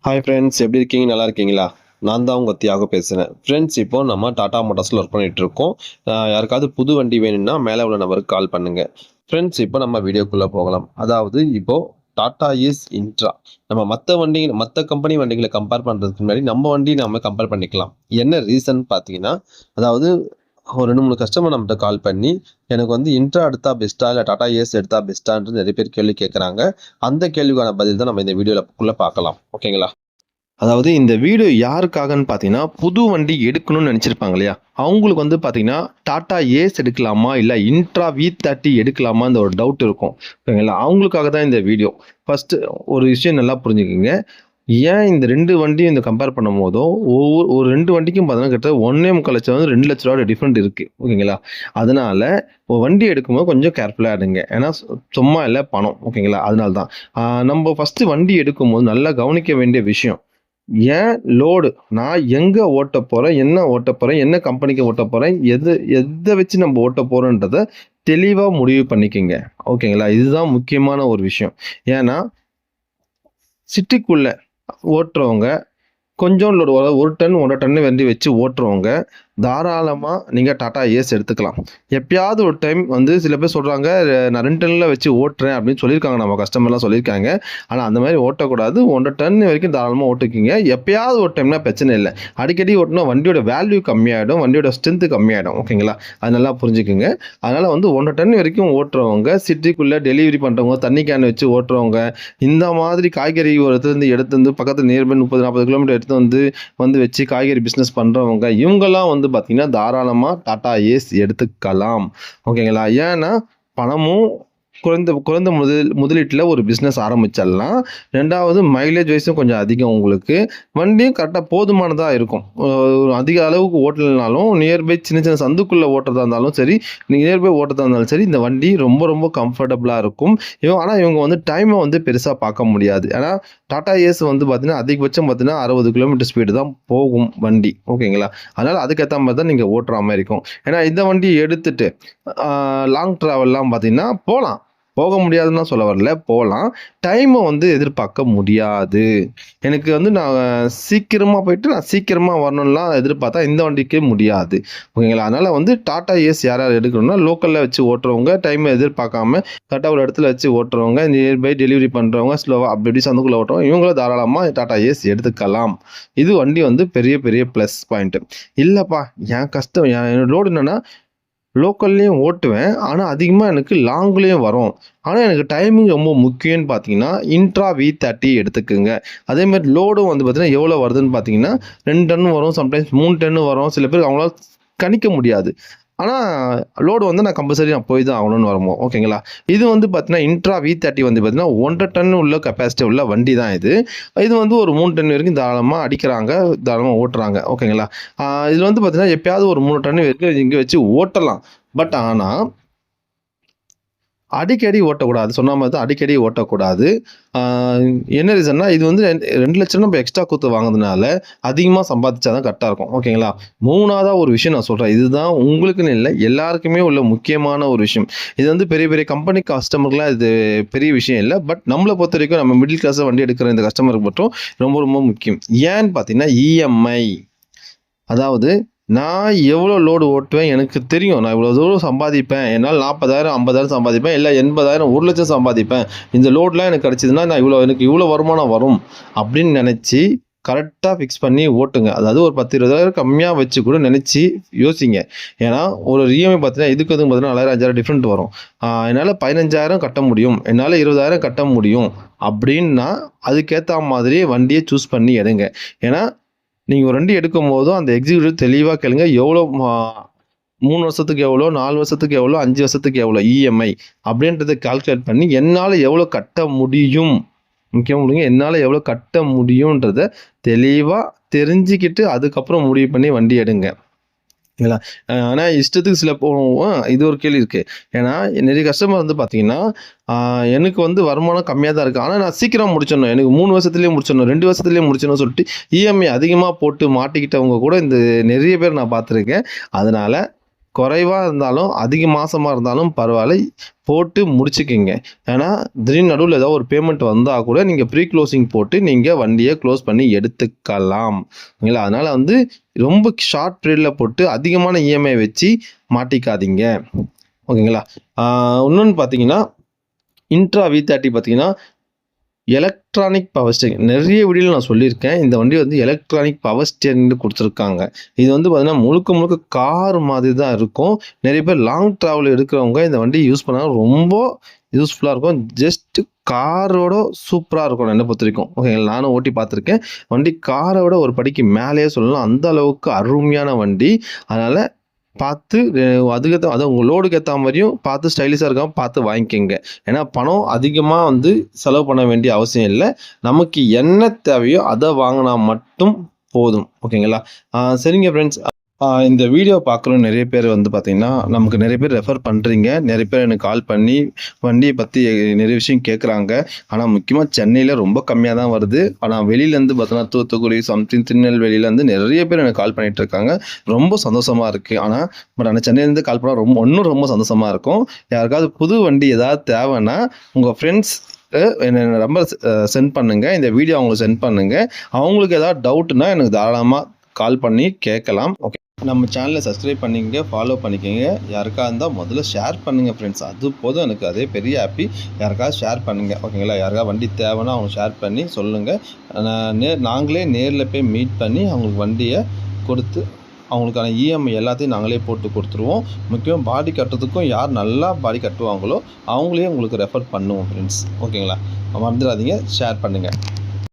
Hi friends, எப்படி இருக்கீங்க? நல்லா இருக்கீங்களா? நான் தான் உங்கள் தியாகு பேசுகிறேன். ஃப்ரெண்ட்ஸ், இப்போ நம்ம டாடா மோட்டார்ஸில் ஒர்க் பண்ணிகிட்டு இருக்கோம். யாருக்காவது புது வண்டி வேணும்னா மேலே உள்ள நம்பருக்கு கால் பண்ணுங்கள். ஃப்ரெண்ட்ஸ், இப்போ நம்ம வீடியோக்குள்ளே போகலாம். அதாவது இப்போது டாடா ஈஸ் இன்ட்ரா. நம்ம மற்ற கம்பெனி வண்டிகளை கம்பேர் பண்ணுறதுக்கு முன்னாடி நம்ம வண்டி நம்ம கம்பேர் பண்ணிக்கலாம். என்ன ரீசன் பார்த்தீங்கன்னா, அதாவது ஒரு 2, 3 கஸ்டமர் நம்மகிட்ட கால் பண்ணி, எனக்கு வந்து இன்ட்ரா எடுத்தா பெஸ்ட்டா? இல்லை டாடா ஏஸ் எடுத்தா பெஸ்ட்டான்ட்டு நிறைய பேர் கேள்வி கேட்குறாங்க. அந்த கேள்விக்கான பதில் தான் நம்ம இந்த வீடியோவில் பார்க்கலாம். ஓகேங்களா? அதாவது இந்த வீடியோ யாருக்காகன்னு பார்த்தீங்கன்னா, புது வண்டி எடுக்கணும்னு நினச்சிருப்பாங்க இல்லையா? அவங்களுக்கு வந்து பார்த்தீங்கன்னா, டாடா ஏஸ் எடுக்கலாமா? இல்ல இன்ட்ரா V30 எடுக்கலாமா? இந்த ஒரு டவுட் இருக்கும். ஓகேங்களா? அவங்களுக்காக தான் இந்த வீடியோ. ஃபர்ஸ்ட்டு ஒரு விஷயம் நல்லா புரிஞ்சுக்கங்க. ஏன் இந்த 2 வண்டியும் இந்த கம்பேர் பண்ணும்போதும், ஒரு 2 வண்டிக்கும் பார்த்தீங்கன்னா, கிட்டத்தட்ட 1,25,00,000 ரூ. 2,00,000 டிஃபரெண்ட் இருக்கு. ஓகேங்களா? அதனால வண்டி எடுக்கும்போது கொஞ்சம் கேர்ஃபுல்லா எடுங்க. ஏன்னா சும்மா இல்ல பணம். ஓகேங்களா? அதனால தான். நம்ம ஃபர்ஸ்ட்டு வண்டி எடுக்கும்போது நல்லா கவனிக்க வேண்டிய விஷயம். ஏன் லோடு? நான் எங்க ஓட்டப் போறேன்? என்ன ஓட்டப் போறேன்? என்ன கம்பெனிக்கு ஓட்டப் போறேன்? எத வச்சு நம்ம ஓட்டப் போறோன்றத தெளிவா முடிவு பண்ணிக்கங்க. ஓகேங்களா? இதுதான் முக்கியமான ஒரு விஷயம். ஏன்னா, சிட்டிக்குள்ள ஓட்டுறவங்க கொஞ்சம் லோடு 1 டன், 1 1/2 டன் வண்டி வச்சு ஓட்டுறவங்க, தாராளமா நீங்க டாடா ஏஸ் எடுத்துக்கலாம். எப்பயாவது ஒரு டைம் வந்து சில பேர் சொல்றாங்க, நான் 2 டன்ல வச்சு ஓட்டுறேன் அப்படின்னு சொல்லியிருக்காங்க. நம்ம கஸ்டமர்லாம் சொல்லியிருக்காங்க. ஆனா அந்த மாரி ஓட்டக்கூடாது. 1 1/2 டன் வரைக்கும் தாராளமா ஓட்டிக்கங்க. எப்பயாவது ஒரு டைம்னா பிரச்சனை இல்ல. அடிக்கடி ஓட்டுனா வண்டியோட வேல்யூ கம்மியாயிடும். வண்டியோட ஸ்ட்ரென்த் கம்மியாயிடும். ஓகேங்களா? அது நல்லா புரிஞ்சுக்கங்க. அதனால வந்து 1 1/2 டன் வரைக்கும் ஓட்டுறவங்க, சிட்டிக்குள்ள டெலிவரி பண்றவங்க, தண்ணி கேன் வச்சு ஓட்டுறவங்க, இந்த மாதிரி காய்கறி ஒரு இடத்துலேருந்து எடுத்து வந்து பக்கத்துல நியர்பை 30, 40 கிலோமீட்டர் எடுத்து வந்து வச்சு காய்கறி பிஸ்னஸ் பண்ணுறவங்க இவங்கெல்லாம் வந்து பார்த்தீங்கன்னா தாராளமாக டாடா ஏஸ் எடுத்துக்கலாம். ஓகேங்களா? ஏன்னா பணமும் குறைந்த குறைந்த முதலீட்டில் ஒரு பிஸ்னஸ் ஆரம்பிச்சிடலாம். 2வது மைலேஜ் வைஸும் கொஞ்சம் அதிகம் உங்களுக்கு. வண்டியும் கரெக்டாக போதுமானதாக இருக்கும். அதிக அளவுக்கு ஓட்டலைனாலும் நியர்பை சின்ன சின்ன சந்துக்குள்ளே ஓட்டுறதா இருந்தாலும் சரி, நியர்பை ஓட்டுறதா இருந்தாலும் சரி, இந்த வண்டி ரொம்ப ரொம்ப கம்ஃபர்டபுளாக இருக்கும். ஆனால் இவங்க வந்து டைமை வந்து பெருசாக பார்க்க முடியாது. ஏன்னா டாடா ஏஸ் வந்து பார்த்தீங்கன்னா அதிகபட்சம் பார்த்தீங்கன்னா 60 கிலோமீட்டர் ஸ்பீடு தான் போகும் வண்டி. ஓகேங்களா? அதனால் அதுக்கேற்ற மாதிரி தான் நீங்கள் ஓட்டுற மாதிரி இருக்கும். ஏன்னா இந்த வண்டி எடுத்துட்டு லாங் ட்ராவல்லாம் பார்த்தீங்கன்னா போகலாம். போக முடியாதுன்னு தான் சொல்ல வரல. போலாம். டைம வந்து எதிர்பார்க்க முடியாது. எனக்கு வந்து நான் சீக்கிரமா போயிட்டு, நான் சீக்கிரமா வரணும்லாம் எதிர்பார்த்தா இந்த வண்டிக்கு முடியாது. ஓகேங்களா? அதனால வந்து டாடா ஏஸ் யார் யார் எடுக்கணும்னா, லோக்கல்ல வச்சு ஓட்டுறவங்க, டைம எதிர்பார்க்காம கரெக்ட்டா ஒரு இடத்துல வச்சு ஓட்டுறவங்க, நியர்பை டெலிவரி பண்றவங்க, ஸ்லோவா அப்படி இப்படி சந்துக்குள்ள ஓட்டுறவங்க, இவங்களும் தாராளமா டாடா ஏஸ் எடுத்துக்கலாம். இது வண்டி வந்து பெரிய பெரிய ப்ளஸ் பாயிண்ட். இல்லப்பா என் கஷ்டம் என்னோட லோடு என்னன்னா லோக்கல்லையும் ஓட்டுவேன். ஆனா, அதிகமா எனக்கு லாங்லயும் வரும். ஆனா, எனக்கு டைமிங் ரொம்ப முக்கியம்னு பார்த்தீங்கன்னா, இன்ட்ரா V30 எடுத்துக்கங்க. அதேமாரி லோடும் வந்து பார்த்தீங்கன்னா, எவ்வளோ வருதுன்னு பார்த்தீங்கன்னா, 2 டன் வரும். சம்டைம்ஸ் 3 டன் வரும். சில பேருக்கு அவங்களால கணிக்க முடியாது. ஆனா, லோடு வந்து நான் கம்பல்சரி போய் தான் ஆகணும்னு வருமோ ஓகேங்களா? இது வந்து பார்த்தீங்கன்னா, இன்ட்ரா V30 வந்து பார்த்தீங்கன்னா, 1 1/2 டன் உள்ள கெப்பாசிட்டி உள்ள வண்டி தான் இது. இது வந்து ஒரு 3 டன் வரைக்கும் தாராளமா அடிக்கிறாங்க. தாராளமா ஓட்டுறாங்க. ஓகேங்களா? இதுல வந்து பார்த்தீங்கன்னா, எப்பயாவது ஒரு 3 டன் வரைக்கும் இங்க வச்சு ஓட்டலாம். ஆனா அடிக்கடி ஓட்டக்கூடாது. சொன்ன மாரி தான் அடிக்கடி ஓட்டக்கூடாது. ஆ என்ன ரீசன்னா, இது வந்து 2,00,000 நம்ம எக்ஸ்ட்ரா குடுத்து வாங்குனதுனால, அதிகமா சம்பாதிச்சா தான் கரெக்ட்டா இருக்கும். ஓகேங்களா? 3வதா ஒரு விஷயம் நான் சொல்றேன். இதுதான் உங்களுக்குன்னு இல்ல, எல்லாருக்குமே உள்ள முக்கியமான ஒரு விஷயம். இது வந்து பெரிய பெரிய கம்பெனி கஸ்டமர்க்குலாம் இது பெரிய விஷயம் இல்ல. நம்மள பொறுத்தவரைக்கும் நம்ம மிடில் கிளாஸ்ல வண்டி எடுக்கிற இந்த கஸ்டமருக்கு மட்டும் ரொம்ப ரொம்ப முக்கியம். ஏன்னு பார்த்தீங்கன்னா, இஎம்ஐ. அதாவது நான் எவ்வளோ லோடு ஓட்டுவேன் எனக்கு தெரியும். நான் இவ்வளோ தூரம் சம்பாதிப்பேன். என்னால் 40,000, 50,000 சம்பாதிப்பேன். இல்ல 80,000, 1,00,000 சம்பாதிப்பேன். இந்த லோட்லாம் எனக்கு கிடைச்சதுன்னா, எனக்கு இவ்வளோ வருமானம் வரும் அப்படின்னு நெனச்சு கரெக்ட்டா ஃபிக்ஸ் பண்ணி ஓட்டுங்க. அதாவது ஒரு 10,000, 20,000 கம்மியா வச்சு கூட நெனச்சு யோசிங்க. ஏன்னா ஒரு இஎம்ஐ பார்த்தீங்கன்னா, இதுக்கும் அதுக்கும் பார்த்தீங்கன்னா 4,000, 5,000 டிஃபரெண்ட் வரும். என்னால 15,000 கட்ட முடியும். என்னால 20,000 கட்ட முடியும் அப்படின்னா, அதுக்கேத்தா மாதிரி வண்டிய சூஸ் பண்ணி எடுங்க. ஏன்னா நீங்க ஒரு வண்டி எடுக்கும்போதும் அந்த எக்ஸிக்யூட்டிவ் தெளிவா கேளுங்க. எவ்வளோ 3 வருஷத்துக்கு எவ்வளோ, 4 வருஷத்துக்கு எவ்வளோ, 5 வருஷத்துக்கு எவ்வளோ இஎம்ஐ அப்படின்றத கால்குலேட் பண்ணி என்னால எவ்வளோ கட்ட முடியும், முக்கியமா என்னால எவ்வளோ கட்ட முடியும்ன்றத தெளிவா தெரிஞ்சுக்கிட்டு அதுக்கப்புறம் முடிவு பண்ணி வண்டி எடுங்க. இல்லைங்களா? ஆனா இஷ்டத்துக்கு சில இது ஒரு கேள்வி இருக்கு. ஏன்னா நிறைய கஸ்டமர் வந்து பார்த்தீங்கன்னா, எனக்கு வந்து வருமானம் கம்மியா தான் இருக்கு. ஆனா நான் சீக்கிரம் முடிச்சிடணும். எனக்கு 3 வருஷத்துலயே முடிச்சிடணும், 2 வருஷத்துலயே முடிச்சிடணும்னு சொல்லிட்டு இஎம்ஐ அதிகமா போட்டு மாட்டிக்கிட்டவங்க கூட இந்த நிறைய பேர் நான் பார்த்துருக்கேன். அதனால குறைவாக இருந்தாலும் அதிக மாதமாக இருந்தாலும் பரவாயில்ல, போட்டு முடிச்சுக்கிங்க. ஏன்னா திடீர்னு நடுவில் ஏதாவது ஒரு பேமெண்ட் வந்தால் கூட நீங்கள் ப்ரீ க்ளோசிங் போட்டு நீங்கள் வண்டியை க்ளோஸ் பண்ணி எடுத்துக்கலாம். ஓகேங்களா? அதனால் வந்து ரொம்ப ஷார்ட் பீரியடில் போட்டு அதிகமான இஎம்ஐ வச்சு மாட்டிக்காதீங்க. ஓகேங்களா? இன்னொன்று பார்த்தீங்கன்னா, இன்ட்ரா V30 பார்த்தீங்கன்னா எலக்ட்ரானிக் பவர் ஸ்டீரிங். நிறைய வீடியோவில் நான் சொல்லியிருக்கேன். இந்த வண்டி வந்து எலக்ட்ரானிக் பவர் ஸ்டீரிங்னு கொடுத்துருக்காங்க. இது வந்து பார்த்தீங்கன்னா முழுக்க முழுக்க கார் மாதிரி தான் இருக்கும். நிறைய பேர் லாங் ட்ராவல் எடுக்கிறவங்க இந்த வண்டி யூஸ் பண்ணால் ரொம்ப யூஸ்ஃபுல்லாக இருக்கும். ஜஸ்ட் காரோட சூப்பராக இருக்கும் என்னை பொறுத்த வரைக்கும். ஓகேங்களா? நானும் ஓட்டி பார்த்துருக்கேன். வண்டி காரோட ஒரு படிக்கு மேலேயே சொல்லலாம். அந்த அளவுக்கு அருமையான வண்டி. அதனால் பார்த்து அதுக்கேற்ற அதான் உங்கள் லோடுக்கு ஏற்ற மாதிரியும் பார்த்து ஸ்டைலிஷாக இருக்காமல் பார்த்து வாங்கிக்கோங்க. ஏன்னா பணம் அதிகமாக வந்து செலவு பண்ண வேண்டிய அவசியம் இல்லை. நமக்கு என்ன தேவையோ அதை வாங்கினா மட்டும் போதும். ஓகேங்களா? சரிங்க ஃப்ரெண்ட்ஸ். இந்த வீடியோ பார்க்குற நிறைய பேர் வந்து பார்த்தீங்கன்னா, நமக்கு நிறைய பேர் ரெஃபர் பண்ணுறீங்க. நிறைய பேர் எனக்கு கால் பண்ணி வண்டியை பற்றி நிறைய விஷயம் கேட்குறாங்க. ஆனால் முக்கியமாக சென்னையில் ரொம்ப கம்மியாக தான் வருது. ஆனால் வெளியிலேருந்து பார்த்தோன்னா தூத்துக்குடி சம்திங் திருநெல்வேலியிலேருந்து நிறைய பேர் எனக்கு கால் பண்ணிகிட்டு இருக்காங்க. ரொம்ப சந்தோஷமாக இருக்குது. ஆனால் சென்னையிலேருந்து கால் பண்ணால் ரொம்ப சந்தோஷமாக இருக்கும். யாருக்காவது புது வண்டி ஏதாவது தேவைன்னா உங்கள் ஃப்ரெண்ட்ஸ் என்னோட நம்பர் சென்ட் பண்ணுங்கள். இந்த வீடியோ அவங்களுக்கு சென்ட் பண்ணுங்கள். அவங்களுக்கு ஏதாவது டவுட்னா எனக்கு தாராளமாக கால் பண்ணி கேட்கலாம். ஓகே, நம்ம சேனலை சப்ஸ்கிரைப் பண்ணிக்கங்க, ஃபாலோ பண்ணிக்கோங்க. யாருக்காக இருந்தால் முதல்ல ஷேர் பண்ணுங்கள் ஃப்ரெண்ட்ஸ். அது போதும், எனக்கு அதே பெரிய ஹாப்பி. யாருக்காவது ஷேர் பண்ணுங்கள். ஓகேங்களா? யாருக்காவது வண்டி தேவைன்னா அவங்க ஷேர் பண்ணி சொல்லுங்கள். நாங்களே நேரில் போய் மீட் பண்ணி அவங்களுக்கு வண்டியை கொடுத்து அவங்களுக்கான இஎம்ஐ எல்லாத்தையும் நாங்களே போட்டு கொடுத்துருவோம். முக்கியமாக பாடி கட்டுறதுக்கும் யார் நல்லா பாடி கட்டுவாங்களோ அவங்களே உங்களுக்கு ரெஃபர் பண்ணுவோம் ஃப்ரெண்ட்ஸ். ஓகேங்களா? மறந்துடாதீங்க, ஷேர் பண்ணுங்கள்.